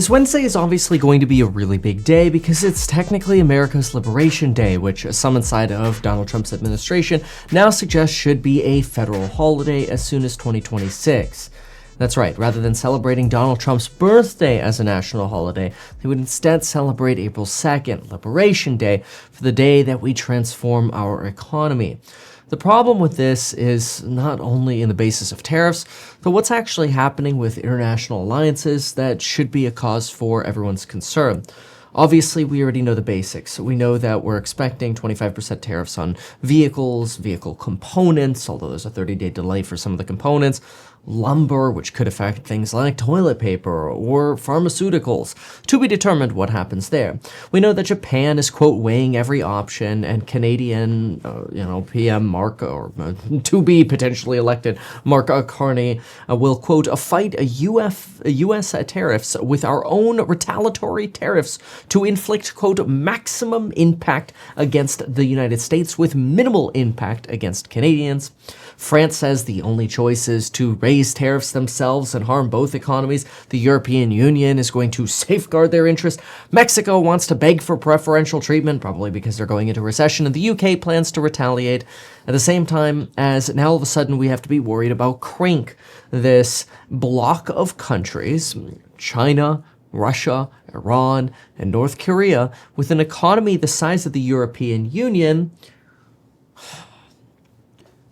This Wednesday is obviously going to be a really big day because it's technically America's Liberation Day, which some inside of Donald Trump's administration now suggest should be a federal holiday as soon as 2026. That's right, rather than celebrating Donald Trump's birthday as a national holiday, they would instead celebrate April 2nd, Liberation Day, for the day that we transform our economy. The problem with this is not only in the basis of tariffs, but what's actually happening with international alliances that should be a cause for everyone's concern. Obviously, we already know the basics. We know that we're expecting 25% tariffs on vehicles, vehicle components, although there's a 30-day delay for some of the components, lumber, which could affect things like toilet paper or pharmaceuticals. To be determined what happens there. We know that Japan is, quote, weighing every option, and Canadian, PM Mark, or to be potentially elected Mark Carney, will, quote, fight U.S. tariffs with our own retaliatory tariffs to inflict, quote, maximum impact against the United States with minimal impact against Canadians. France says the only choice is to raise tariffs themselves and harm both economies. The European Union is going to safeguard their interest. Mexico wants to beg for preferential treatment, probably because they're going into recession, and the UK plans to retaliate. At the same time as now all of a sudden we have to be worried about CRINC, this block of countries, China, Russia, Iran, and North Korea, with an economy the size of the European Union,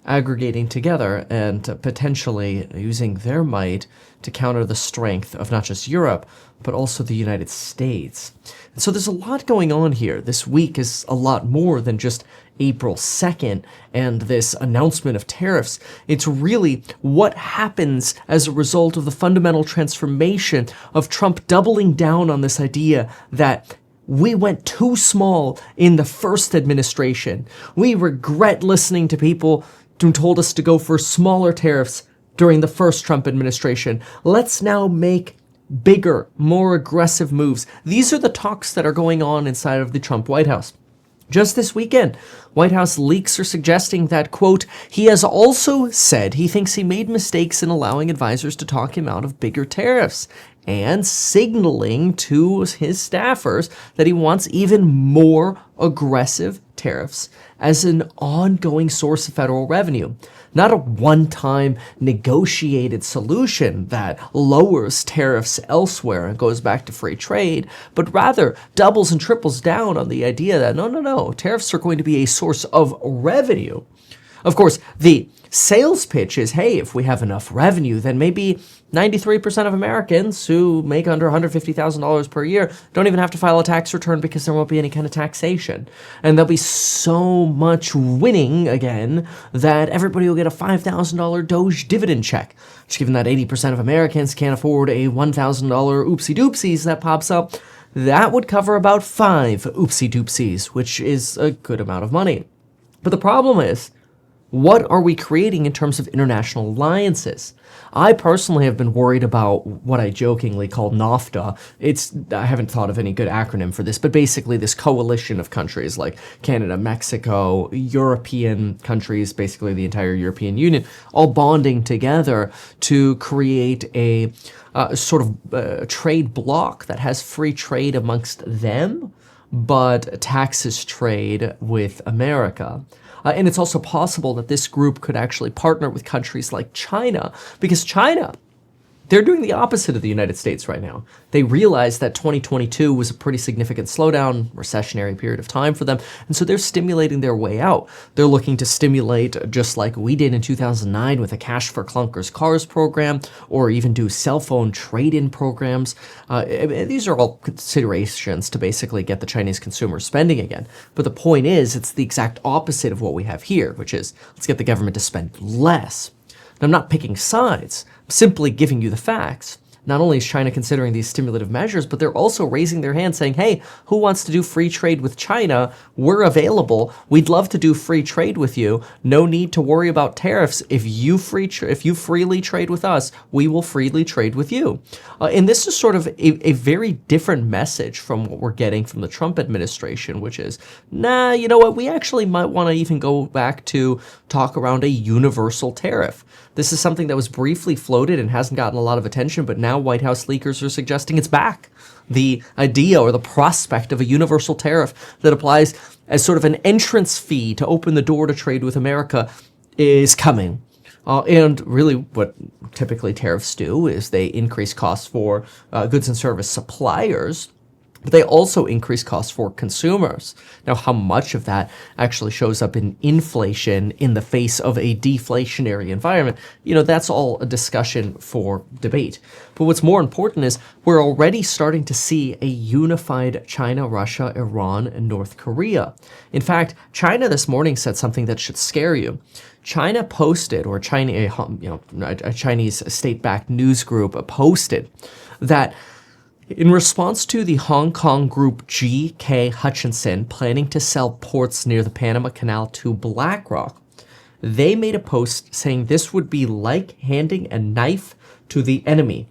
aggregating together and potentially using their might to counter the strength of not just Europe, but also the United States. And so there's a lot going on here. This week is a lot more than just April 2nd and this announcement of tariffs. It's really what happens as a result of the fundamental transformation of Trump doubling down on this idea that we went too small in the first administration. We regret listening to people who told us to go for smaller tariffs during the first Trump administration. Let's now make bigger, more aggressive moves. These are the talks that are going on inside of the Trump White House. Just this weekend, White House leaks are suggesting that, quote, he has also said he thinks he made mistakes in allowing advisors to talk him out of bigger tariffs, and signaling to his staffers that he wants even more aggressive tariffs as an ongoing source of federal revenue. Not a one-time negotiated solution that lowers tariffs elsewhere and goes back to free trade, but rather doubles and triples down on the idea that no, tariffs are going to be a source of revenue. Of course, the sales pitch is, hey, if we have enough revenue, then maybe 93% of Americans who make under $150,000 per year don't even have to file a tax return because there won't be any kind of taxation. And there'll be so much winning again that everybody will get a $5,000 Doge dividend check. Just given that 80% of Americans can't afford a $1,000 oopsie doopsies that pops up, that would cover about 5 oopsie doopsies, which is a good amount of money. But the problem is, what are we creating in terms of international alliances? I personally have been worried about what I jokingly call NAFTA. I haven't thought of any good acronym for this, but basically this coalition of countries like Canada, Mexico, European countries, basically the entire European Union, all bonding together to create a sort of trade bloc that has free trade amongst them, but taxes trade with America. And it's also possible that this group could actually partner with countries like China, because China, they're doing the opposite of the United States right now. They realized that 2022 was a pretty significant slowdown, recessionary period of time for them, and so they're stimulating their way out. They're looking to stimulate just like we did in 2009 with a Cash for Clunkers Cars program, or even do cell phone trade-in programs. These are all considerations to basically get the Chinese consumer spending again. But the point is, it's the exact opposite of what we have here, which is let's get the government to spend less. And I'm not picking sides, I'm simply giving you the facts. Not only is China considering these stimulative measures, but they're also raising their hand saying, hey, who wants to do free trade with China? We're available. We'd love to do free trade with you. No need to worry about tariffs. If you freely trade with us, we will freely trade with you. And this is sort of a very different message from what we're getting from the Trump administration, which is, nah, you know what? We actually might want to even go back to talk around a universal tariff. This is something that was briefly floated and hasn't gotten a lot of attention, but now now White House leakers are suggesting it's back. The idea or the prospect of a universal tariff that applies as sort of an entrance fee to open the door to trade with America is coming. And really what typically tariffs do is they increase costs for goods and service suppliers, but they also increase costs for consumers. Now, how much of that actually shows up in inflation in the face of a deflationary environment, that's all a discussion for debate. But what's more important is we're already starting to see a unified China, Russia, Iran, and North Korea. In fact, China this morning said something that should scare you. China posted, or a Chinese state-backed news group posted that in response to the Hong Kong group G.K. Hutchinson planning to sell ports near the Panama Canal to BlackRock, they made a post saying this would be like handing a knife to the enemy.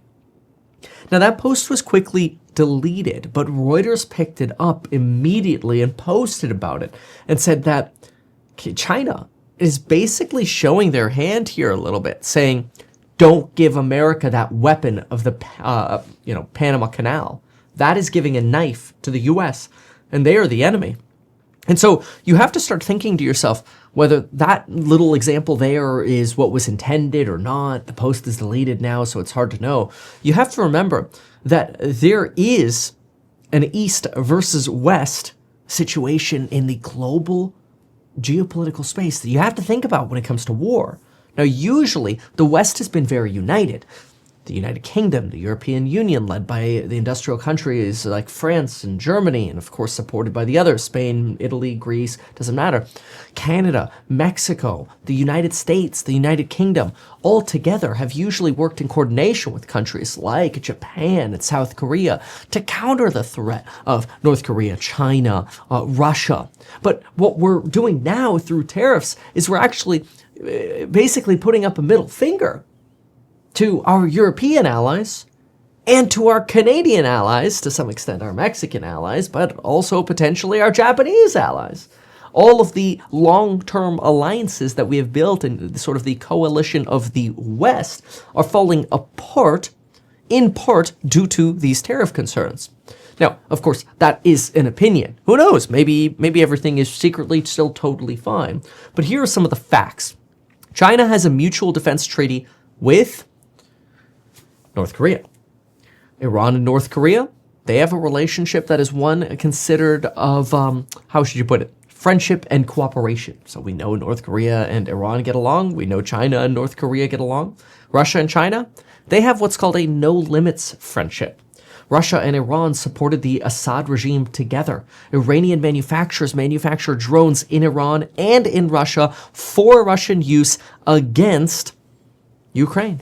Now, that post was quickly deleted, but Reuters picked it up immediately and posted about it and said that China is basically showing their hand here a little bit, saying, don't give America that weapon of the, Panama Canal. That is giving a knife to the U.S., and they are the enemy. And so you have to start thinking to yourself whether that little example there is what was intended or not. The post is deleted now, so it's hard to know. You have to remember that there is an East versus West situation in the global geopolitical space that you have to think about when it comes to war. Now, usually, the West has been very united. The United Kingdom, the European Union, led by the industrial countries like France and Germany, and of course supported by the others, Spain, Italy, Greece, doesn't matter. Canada, Mexico, the United States, the United Kingdom, all together have usually worked in coordination with countries like Japan and South Korea to counter the threat of North Korea, China, Russia. But what we're doing now through tariffs is we're actually basically putting up a middle finger to our European allies and to our Canadian allies, to some extent our Mexican allies, but also potentially our Japanese allies. All of the long-term alliances that we have built in sort of the coalition of the West are falling apart, in part due to these tariff concerns. Now, of course, that is an opinion. Who knows? Maybe everything is secretly still totally fine. But here are some of the facts. China has a mutual defense treaty with North Korea. Iran and North Korea, they have a relationship that is one considered of, how should you put it, friendship and cooperation. So we know North Korea and Iran get along. We know China and North Korea get along. Russia and China, they have what's called a no-limits friendship. Russia and Iran supported the Assad regime together. Iranian manufacturers manufacture drones in Iran and in Russia for Russian use against Ukraine.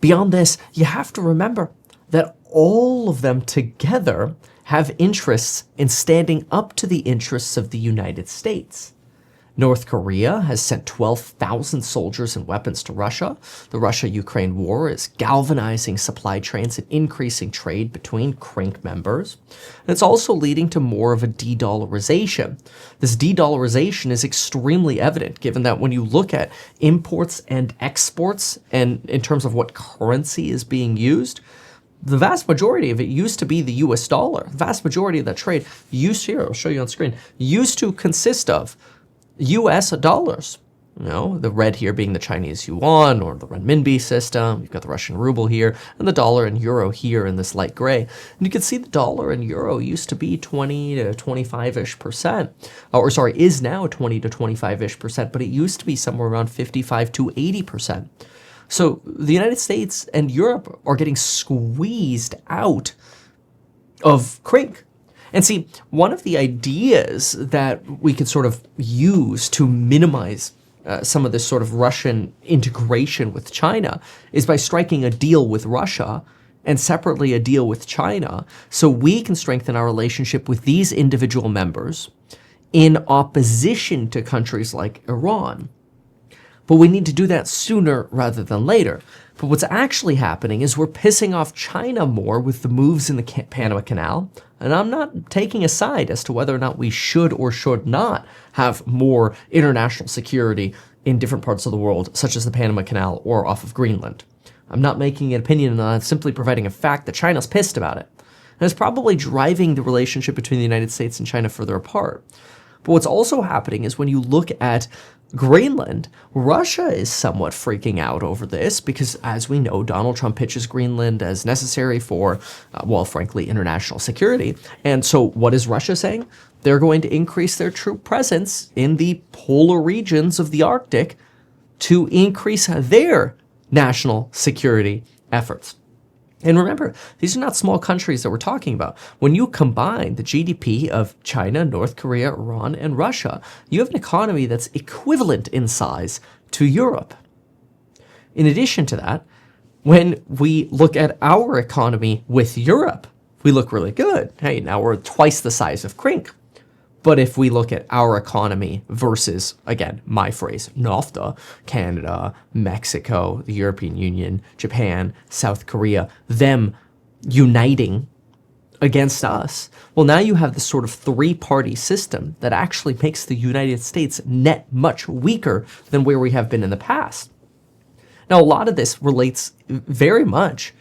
Beyond this, you have to remember that all of them together have interests in standing up to the interests of the United States. North Korea has sent 12,000 soldiers and weapons to Russia. The Russia-Ukraine war is galvanizing supply chains and increasing trade between CRINC members. And it's also leading to more of a de-dollarization. This de-dollarization is extremely evident given that when you look at imports and exports and in terms of what currency is being used, the vast majority of it used to be the US dollar. The vast majority of that trade used here, I'll show you on screen, used to consist of US dollars. The red here being the Chinese yuan or the renminbi system. You've got the Russian ruble here and the dollar and euro here in this light gray. And you can see the dollar and euro used to be 20 to 25-ish%. Is now 20 to 25-ish%, but it used to be somewhere around 55 to 80%. So the United States and Europe are getting squeezed out of CRINC. And see, one of the ideas that we could sort of use to minimize some of this sort of Russian integration with China is by striking a deal with Russia and separately a deal with China so we can strengthen our relationship with these individual members in opposition to countries like Iran. But we need to do that sooner rather than later. But what's actually happening is we're pissing off China more with the moves in the Panama Canal. And I'm not taking a side as to whether or not we should or should not have more international security in different parts of the world, such as the Panama Canal or off of Greenland. I'm not making an opinion on it, I'm simply providing a fact that China's pissed about it. And it's probably driving the relationship between the United States and China further apart. But what's also happening is when you look at Greenland, Russia is somewhat freaking out over this because, as we know, Donald Trump pitches Greenland as necessary for, well, frankly, international security. And so what is Russia saying? They're going to increase their troop presence in the polar regions of the Arctic to increase their national security efforts. And remember, these are not small countries that we're talking about. When you combine the GDP of China, North Korea, Iran, and Russia, you have an economy that's equivalent in size to Europe. In addition to that, when we look at our economy with Europe, we look really good. Hey, now we're twice the size of Crink. But if we look at our economy versus, again, my phrase, NAFTA, Canada, Mexico, the European Union, Japan, South Korea, them uniting against us, well, now you have this sort of three-party system that actually makes the United States net much weaker than where we have been in the past. Now, a lot of this relates very much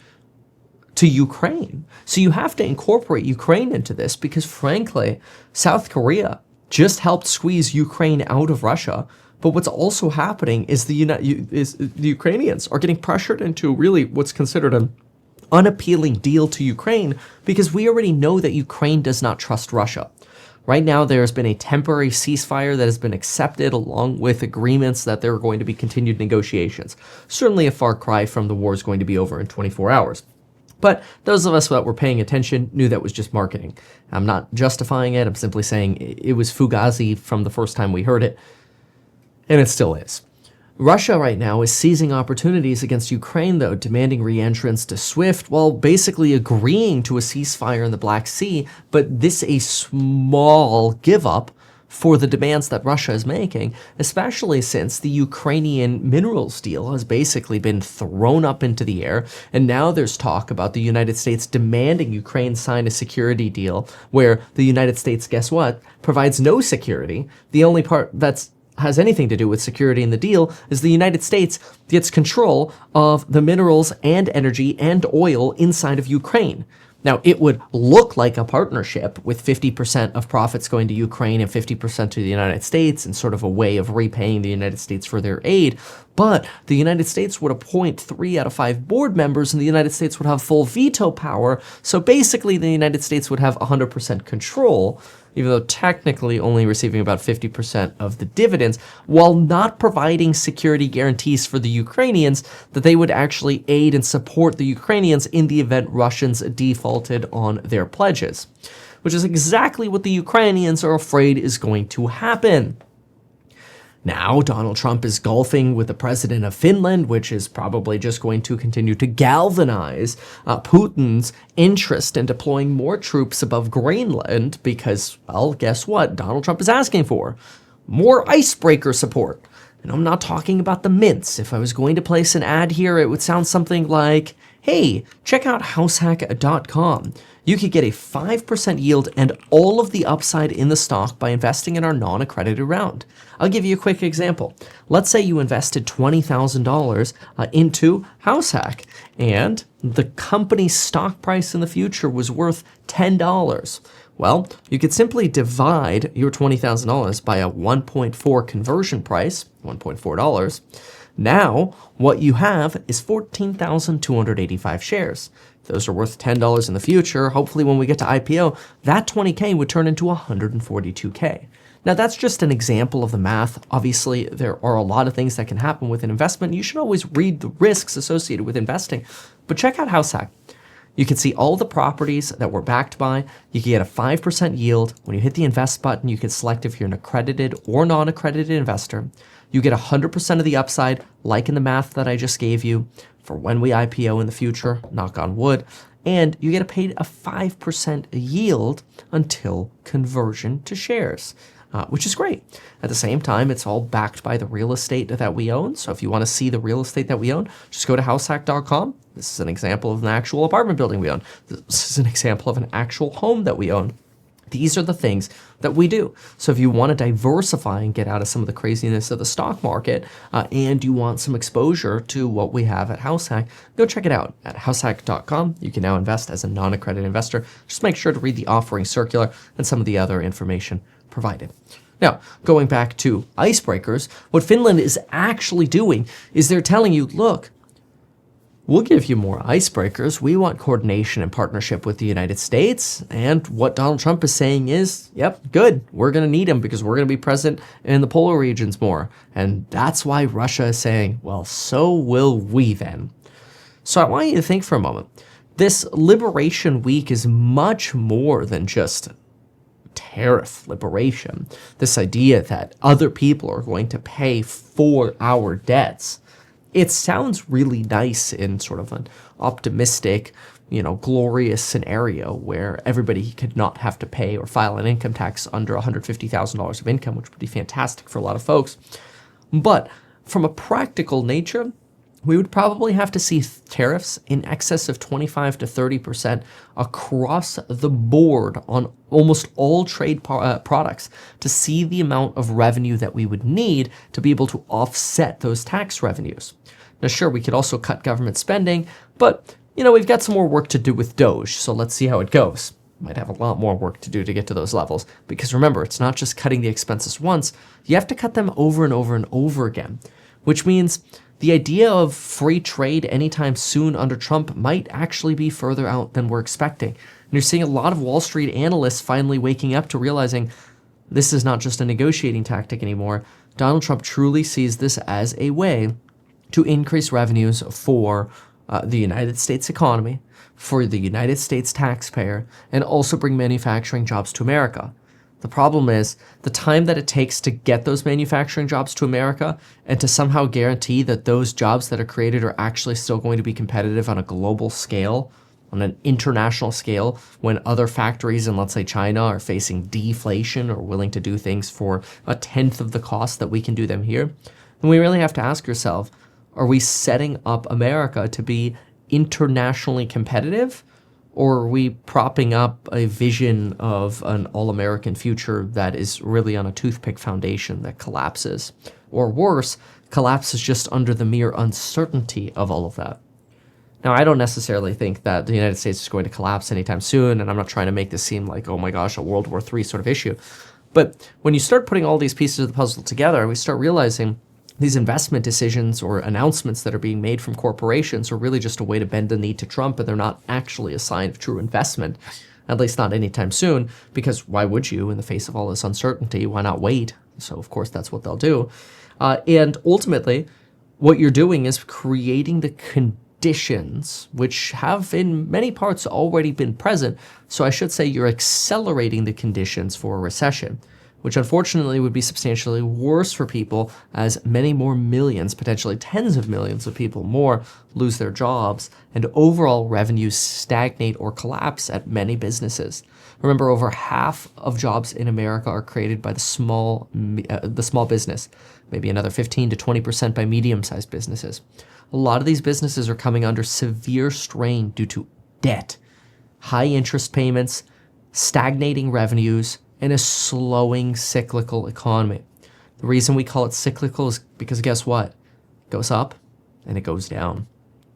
to Ukraine. So you have to incorporate Ukraine into this because, frankly, South Korea just helped squeeze Ukraine out of Russia. But what's also happening is the Ukrainians are getting pressured into really what's considered an unappealing deal to Ukraine because we already know that Ukraine does not trust Russia. Right now, there's been a temporary ceasefire that has been accepted along with agreements that there are going to be continued negotiations. Certainly a far cry from the war is going to be over in 24 hours. But those of us that were paying attention knew that was just marketing. I'm not justifying it. I'm simply saying it was fugazi from the first time we heard it, and it still is. Russia right now is seizing opportunities against Ukraine, though, demanding re-entrance to SWIFT while basically agreeing to a ceasefire in the Black Sea, but this a small give-up for the demands that Russia is making, especially since the Ukrainian minerals deal has basically been thrown up into the air, and now there's talk about the United States demanding Ukraine sign a security deal where the United States, guess what, provides no security. The only part that's has anything to do with security in the deal is the United States gets control of the minerals and energy and oil inside of Ukraine. Now, it would look like a partnership with 50% of profits going to Ukraine and 50% to the United States and sort of a way of repaying the United States for their aid. But the United States would appoint 3 out of 5 board members and the United States would have full veto power. So basically, the United States would have 100% control, even though technically only receiving about 50% of the dividends, while not providing security guarantees for the Ukrainians that they would actually aid and support the Ukrainians in the event Russians defaulted on their pledges, which is exactly what the Ukrainians are afraid is going to happen. Now, Donald Trump is golfing with the president of Finland, which is probably just going to continue to galvanize Putin's interest in deploying more troops above Greenland because, well, guess what? Donald Trump is asking for more icebreaker support. And I'm not talking about the mints. If I was going to place an ad here, it would sound something like, hey, check out househack.com. You could get a 5% yield and all of the upside in the stock by investing in our non-accredited round. I'll give you a quick example. Let's say you invested $20,000 into Househack, and the company's stock price in the future was worth $10. Well, you could simply divide your $20,000 by a 1.4 conversion price, $1.4. Now, what you have is 14,285 shares. If those are worth $10 in the future, hopefully when we get to IPO, that 20K would turn into 142K. Now, that's just an example of the math. Obviously, there are a lot of things that can happen with an investment. You should always read the risks associated with investing. But check out Househack. You can see all the properties that we're backed by. You can get a 5% yield. When you hit the invest button, you can select if you're an accredited or non-accredited investor. You get 100% of the upside, like in the math that I just gave you, for when we IPO in the future, knock on wood, and you get paid a 5% yield until conversion to shares, which is great. At the same time, it's all backed by the real estate that we own. So if you want to see the real estate that we own, just go to househack.com. This is an example of an actual apartment building we own. This is an example of an actual home that we own. These are the things that we do. So if you want to diversify and get out of some of the craziness of the stock market, and you want some exposure to what we have at HouseHack, go check it out at househack.com. You can now invest as a non-accredited investor. Just make sure to read the offering circular and some of the other information provided. Now, going back to icebreakers, what Finland is actually doing is they're telling you, look, we'll give you more icebreakers. We want coordination and partnership with the United States. And what Donald Trump is saying is, yep, good. We're going to need him because we're going to be present in the polar regions more. And that's why Russia is saying, well, so will we then. So I want you to think for a moment. This Liberation Week is much more than just tariff liberation. This idea that other people are going to pay for our debts. It sounds really nice in sort of an optimistic, glorious scenario where everybody could not have to pay or file an income tax under $150,000 of income, which would be fantastic for a lot of folks. But from a practical nature, we would probably have to see tariffs in excess of 25 to 30% across the board on almost all trade products to see the amount of revenue that we would need to be able to offset those tax revenues. Now, sure, we could also cut government spending, but, we've got some more work to do with Doge, so let's see how it goes. Might have a lot more work to do to get to those levels, because remember, it's not just cutting the expenses once, you have to cut them over and over and over again, which means the idea of free trade anytime soon under Trump might actually be further out than we're expecting. And you're seeing a lot of Wall Street analysts finally waking up to realizing this is not just a negotiating tactic anymore. Donald Trump truly sees this as a way to increase revenues for the United States economy, for the United States taxpayer, and also bring manufacturing jobs to America. The problem is the time that it takes to get those manufacturing jobs to America and to somehow guarantee that those jobs that are created are actually still going to be competitive on a global scale, on an international scale, when other factories in, let's say, China are facing deflation or willing to do things for a tenth of the cost that we can do them here, then we really have to ask ourselves, are we setting up America to be internationally competitive? Or are we propping up a vision of an all-American future that is really on a toothpick foundation that collapses? Or worse, collapses just under the mere uncertainty of all of that. Now, I don't necessarily think that the United States is going to collapse anytime soon, and I'm not trying to make this seem like, oh my gosh, a World War III sort of issue. But when you start putting all these pieces of the puzzle together, we start realizing these investment decisions or announcements that are being made from corporations are really just a way to bend the knee to Trump, and they're not actually a sign of true investment, at least not anytime soon, because why would you in the face of all this uncertainty? Why not wait? So, of course, that's what they'll do. And ultimately, what you're doing is creating the conditions, which have in many parts already been present. So I should say you're accelerating the conditions for a recession, which unfortunately would be substantially worse for people as many more millions, potentially tens of millions of people more, lose their jobs and overall revenues stagnate or collapse at many businesses. Remember, over half of jobs in America are created by the small business, maybe another 15 to 20% by medium-sized businesses. A lot of these businesses are coming under severe strain due to debt, high interest payments, stagnating revenues, and a slowing cyclical economy. The reason we call it cyclical is because guess what? It goes up and it goes down.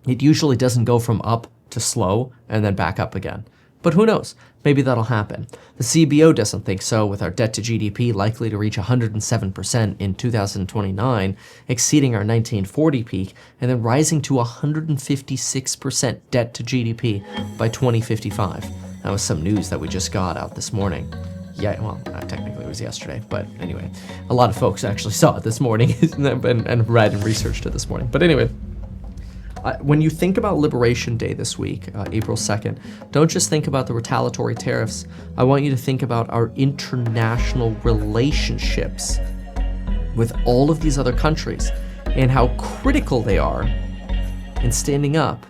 It usually doesn't go from up to slow and then back up again. But who knows? Maybe that'll happen. The CBO doesn't think so, with our debt to GDP likely to reach 107% in 2029, exceeding our 1940 peak, and then rising to 156% debt to GDP by 2055. That was some news that we just got out this morning. Yeah, well, technically it was yesterday, but anyway, a lot of folks actually saw it this morning and read and researched it this morning. But anyway, when you think about Liberation Day this week, April 2nd, don't just think about the retaliatory tariffs. I want you to think about our international relationships with all of these other countries and how critical they are in standing up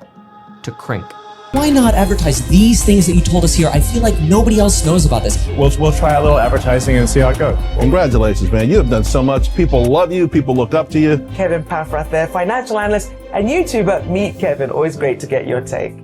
to Crink. Why not advertise these things that you told us here? I feel like nobody else knows about this. We'll try a little advertising and see how it goes. Congratulations, man. You have done so much. People love you. People look up to you. Kevin Paffrath there, financial analyst and YouTuber. Meet Kevin. Always great to get your take.